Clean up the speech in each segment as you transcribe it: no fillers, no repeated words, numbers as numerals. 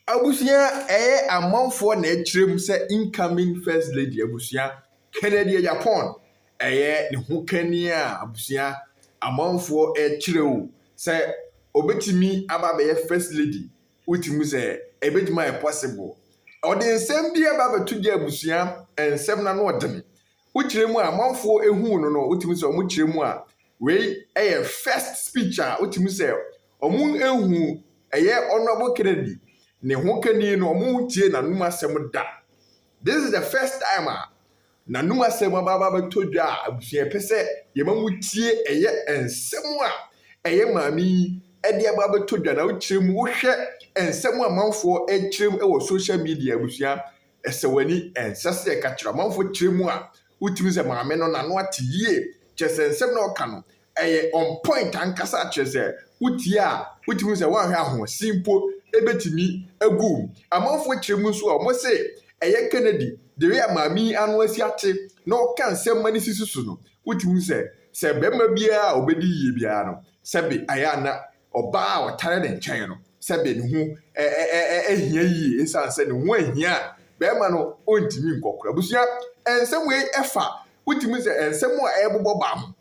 Abusia amanfo na ekyirem sɛ incoming first lady abusia Kennedy Agyapong ne ho kani a abusia amanfo ekyirem sɛ obetimi aba bɛyɛ first lady wotimi sɛ ebetimi ayɛ possible ɔde nsɛm bi aba betu di abusia nsɛm na no ɔdene wokyirem a amanfo ehu no wotimi sɛ ɔmo kyirem a wei ɛyɛ first speech a wotimi sɛ ɔmo ehu ɛyɛ honorable Kennedy ne ho kani no ɔmo tie nanum asɛm da. This is the first time a nanum asɛm aba betodwa a abusua pɛ sɛ yɛma mu tie ɛyɛ nsɛm a ɛyɛ maami ɛde aba betodwa na wokyerem wohwɛ nsɛm a manfo ɛkyerem ɛwɔ social media abusua ɛsɛ wani ɛnsɛ sɛ ɛka kyerɛ manfo kyerem a wotimi sɛ maame no nano ate yie kyerɛ sɛ nsɛm na ɔka no ɛyɛ on point ankasa kyerɛ sɛ wotie a wotimi sɛ woahwɛ ahoɔsen mpo ebetimi agu amanfo kyerem nso a ɔmo se ɛyɛ Kennedy de we maami ano asi ate na ɔka nsɛm mani sisi so no wotimi sɛ bɛrima biara a obedi yie biara no sɛbe ayɛ ana ɔbaa a ɔtare ne nkyɛn no sɛbe ne ho ehia yie esan sɛ ne ho ehia a bɛrima no ontimi nkɔkora abusua nsɛm wei ɛfa wotimi sɛ nsɛm a ɛbobɔ ba ho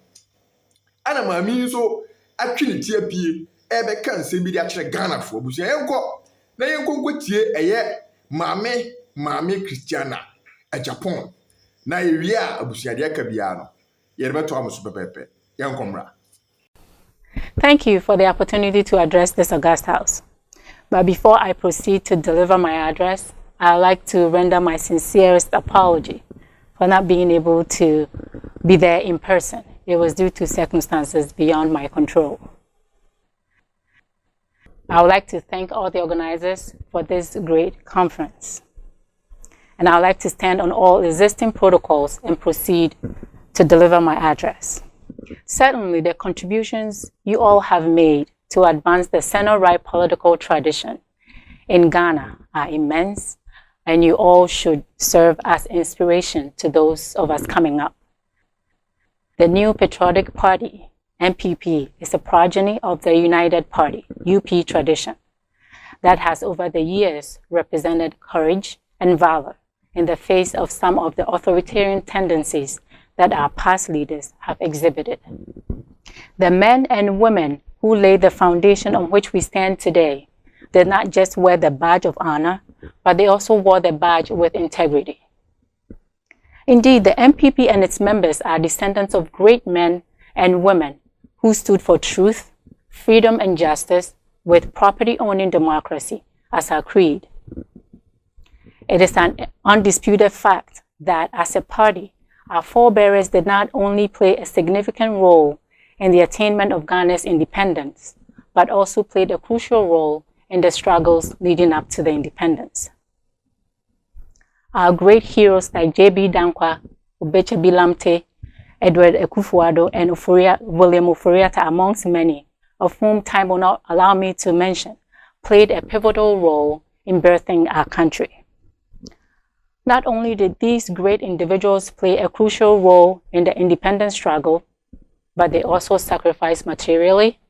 ana maami nso atwe ne tie pie ɛbɛka nsɛm bi de akyerɛ Ghanafoɔ abusua yɛnkɔ tie ɛyɛ maame Christiana Agyapong na ewie a abusua de aka biara no yɛrebeto amoso pɛpɛpɛ yɛnkɔmra. Thank you for the opportunity to address this august house. But before I proceed to deliver my address, I'd like to render my sincerest apology for not being able to be there in person. It was due to circumstances beyond my control. I would like to thank all the organizers for this great conference. And I would like to stand on all existing protocols and proceed to deliver my address. Certainly, the contributions you all have made to advance the center-right political tradition in Ghana are immense, and you all should serve as inspiration to those of us coming up. The New Patriotic Party, NPP, is a progeny of the United Party, UP tradition, that has over the years represented courage and valor in the face of some of the authoritarian tendencies that our past leaders have exhibited. The men and women who laid the foundation on which we stand today did not just wear the badge of honor, but they also wore the badge with integrity. Indeed, the NPP and its members are descendants of great men and women who stood for truth, freedom, and justice with property-owning democracy as our creed. It is an undisputed fact that as a party, our forebears did not only play a significant role in the attainment of Ghana's independence, but also played a crucial role in the struggles leading up to the independence. Our great heroes like J.B. Dankwa, Obeche Bilamte, Edward Ekufuado, and William Oforiatta, amongst many, of whom time will not allow me to mention, played a pivotal role in birthing our country. Not only did these great individuals play a crucial role in the independence struggle, but they also sacrificed materially,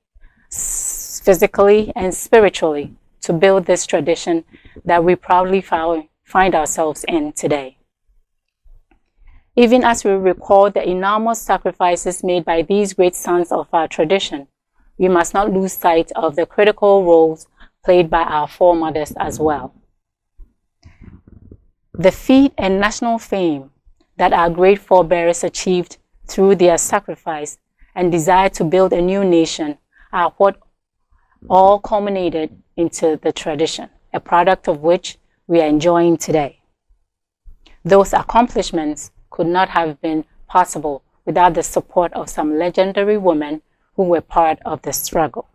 physically, and spiritually to build this tradition that we proudly find ourselves in today. Even as we recall the enormous sacrifices made by these great sons of our tradition, we must not lose sight of the critical roles played by our foremothers as well. The feat and national fame that our great forebears achieved through their sacrifice and desire to build a new nation are what all culminated into the tradition, a product of which we are enjoying today. Those accomplishments could not have been possible without the support of some legendary women who were part of the struggle.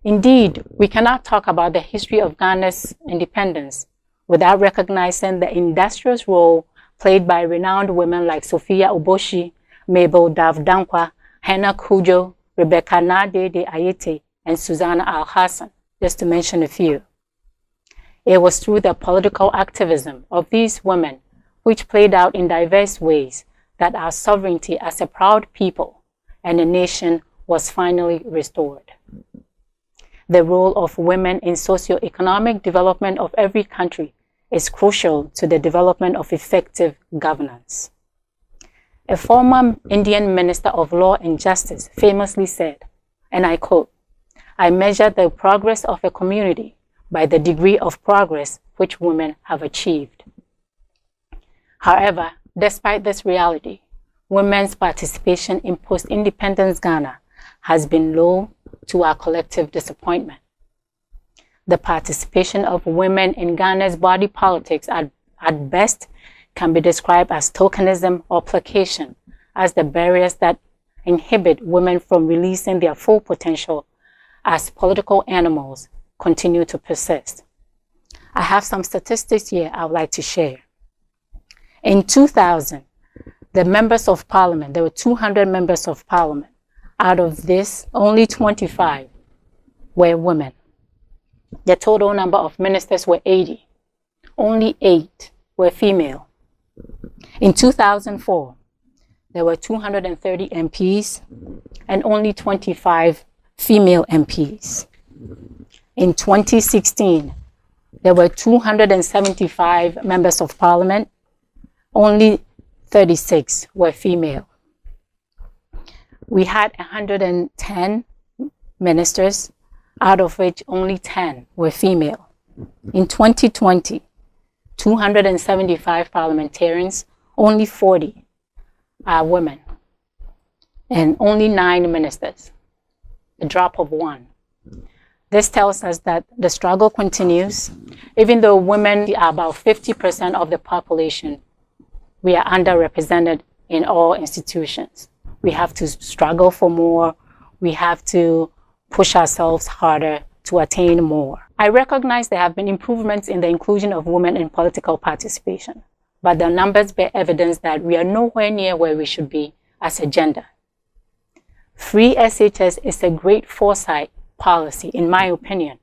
Indeed, we cannot talk about the history of Ghana's independence without recognizing the industrious role played by renowned women like Sophia Oboshi, Mabel Dav Dankwa, Hannah Kujo, Rebecca Nade de Ayete, and Susanna Al-Hassan, just to mention a few. It was through the political activism of these women, which played out in diverse ways, that our sovereignty as a proud people and a nation was finally restored. The role of women in socio-economic development of every country is crucial to the development of effective governance. A former Indian Minister of Law and Justice famously said, and I quote, "I measure the progress of a community by the degree of progress which women have achieved." However, despite this reality, women's participation in post-independence Ghana has been low to our collective disappointment. The participation of women in Ghana's body politics at best can be described as tokenism or placation, as the barriers that inhibit women from releasing their full potential as political animals continue to persist. I have some statistics here I would like to share. In 2000, the members of parliament, there were 200 members of parliament. Out of this, only 25 were women. The total number of ministers were 80. Only 8 were female. In 2004, there were 230 MPs and only 25 female MPs. In 2016, there were 275 members of parliament. Only 36 were female. We had 110 ministers, out of which only 10 were female. In 2020, 275 parliamentarians, only 40 are women, and only 9 ministers, a drop of 1. This tells us that the struggle continues. Even though women are about 50% of the population, we are underrepresented in all institutions. We have to struggle for more. We have to push ourselves harder to attain more. I recognize there have been improvements in the inclusion of women in political participation, but the numbers bear evidence that we are nowhere near where we should be as a gender. Free SHS is a great foresight policy, in my opinion.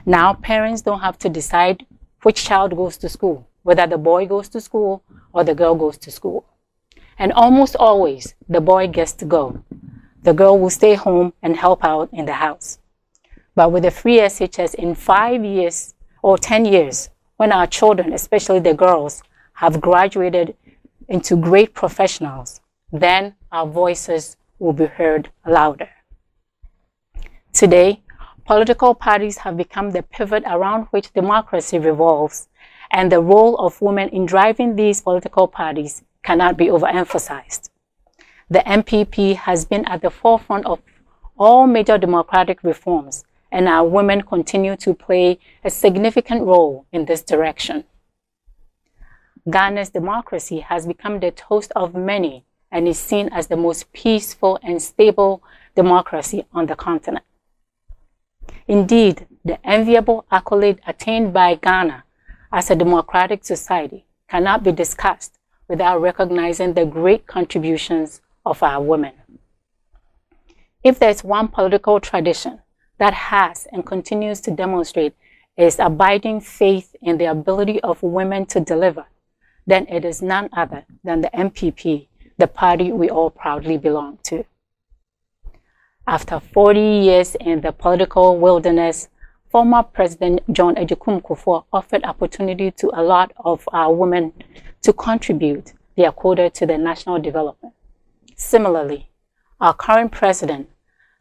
Now parents don't have to decide which child goes to school, whether the boy goes to school or the girl goes to school. And almost always, the boy gets to go. The girl will stay home and help out in the house. But with the free SHS, in 5 years or 10 years, when our children, especially the girls, have graduated into great professionals, then our voices will be heard louder. Today, political parties have become the pivot around which democracy revolves, and the role of women in driving these political parties cannot be overemphasized. The MPP has been at the forefront of all major democratic reforms, and our women continue to play a significant role in this direction. Ghana's democracy has become the toast of many and is seen as the most peaceful and stable democracy on the continent. Indeed, the enviable accolade attained by Ghana as a democratic society cannot be discussed without recognizing the great contributions of our women. If there's one political tradition that has and continues to demonstrate its abiding faith in the ability of women to deliver, then it is none other than the MPP, the party we all proudly belong to. After 40 years in the political wilderness, former President John Agyapong offered opportunity to a lot of our women to contribute their quota to the national development. Similarly, our current president,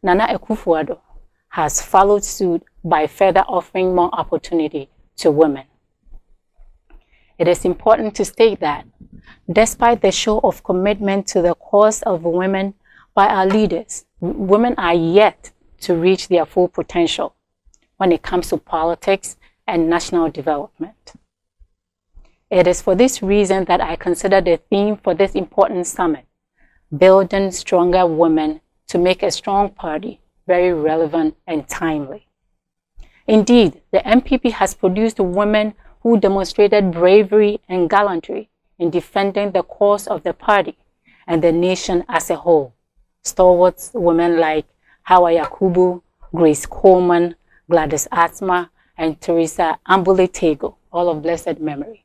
Nana Akufo-Addo, has followed suit by further offering more opportunity to women. It is important to state that, despite the show of commitment to the cause of women by our leaders, women are yet to reach their full potential when it comes to politics and national development. It is for this reason that I consider the theme for this important summit, Building Stronger Women to Make a Strong Party, very relevant and timely. Indeed, the MPP has produced women who demonstrated bravery and gallantry in defending the cause of the party and the nation as a whole. Stalwart women like Hawa Yakubu, Grace Coleman, Gladys Atma, and Teresa Ambule Tego, all of blessed memory,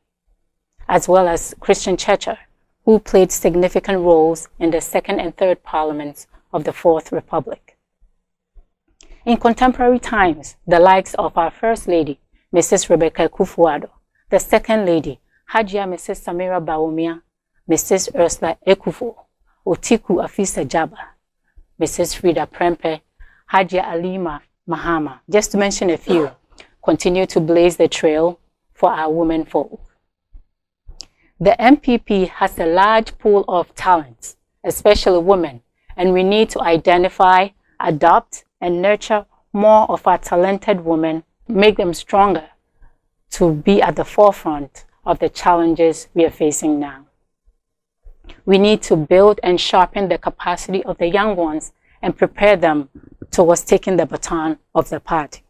as well as Christian Churcher, who played significant roles in the second and third parliaments of the Fourth Republic. In contemporary times, the likes of our First Lady, Mrs. Rebecca Kufuor, the Second Lady, Hajia Mrs. Samira Bawumia, Mrs. Ursula Ekufo, Otiku Afisa Jaba, Mrs. Frida Prempe, Hajia Alima Mahama, just to mention a few, continue to blaze the trail for our women folk. The MPP has a large pool of talents, especially women, and we need to identify, adopt, and nurture more of our talented women, make them stronger to be at the forefront of the challenges we are facing now. We need to build and sharpen the capacity of the young ones and prepare them towards taking the baton of the party.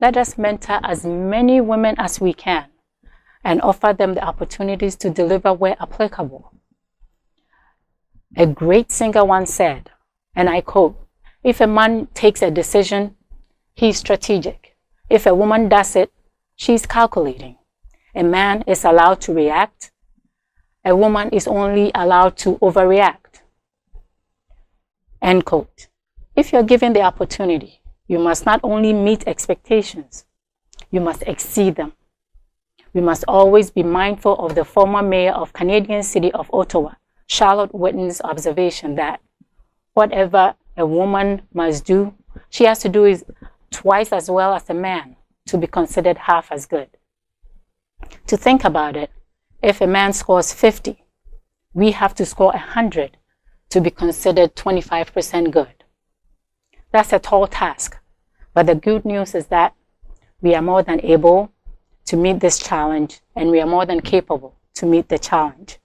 Let us mentor as many women as we can and offer them the opportunities to deliver where applicable. A great singer once said, and I quote, "If a man takes a decision, he's strategic. If a woman does it, she's calculating. A man is allowed to react. A woman is only allowed to overreact." End quote. If you're given the opportunity, you must not only meet expectations, you must exceed them. We must always be mindful of the former mayor of Canadian city of Ottawa, Charlotte Whitton's observation that whatever a woman must do, she has to do is twice as well as a man to be considered half as good. To think about it, if a man scores 50, we have to score 100 to be considered 25% good. That's a tall task, but the good news is that we are more than able to meet this challenge, and we are more than capable to meet the challenge.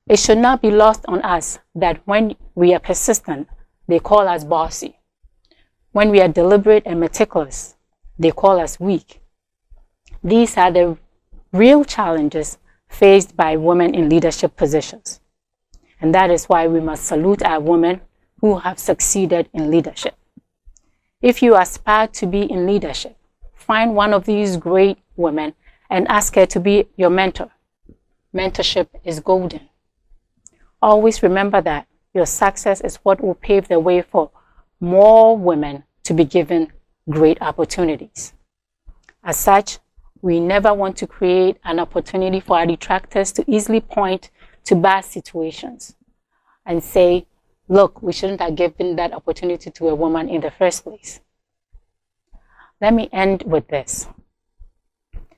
It should not be lost on us that when we are persistent, they call us bossy. When we are deliberate and meticulous, they call us weak. These are the real challenges faced by women in leadership positions. And that is why we must salute our women who have succeeded in leadership. If you aspire to be in leadership, find one of these great women and ask her to be your mentor. Mentorship is golden. Always remember that your success is what will pave the way for more women to be given great opportunities. As such, we never want to create an opportunity for our detractors to easily point to bad situations and say, look, we shouldn't have given that opportunity to a woman in the first place. Let me end with this.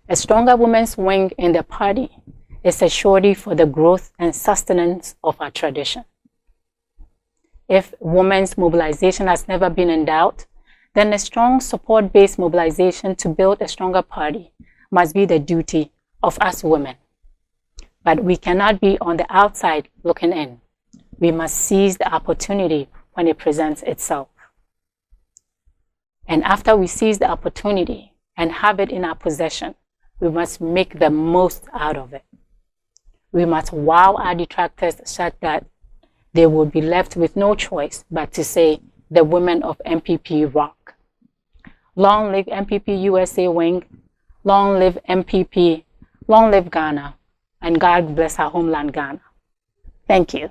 A stronger women's wing in the party is a surety for the growth and sustenance of our tradition. If women's mobilization has never been in doubt, then a strong support-based mobilization to build a stronger party must be the duty of us women. But we cannot be on the outside looking in. We must seize the opportunity when it presents itself. And after we seize the opportunity and have it in our possession, we must make the most out of it. We must wow our detractors such that they will be left with no choice but to say, the women of MPP rock. Long live MPP USA wing, long live MPP, long live Ghana, and God bless our homeland Ghana. Thank you.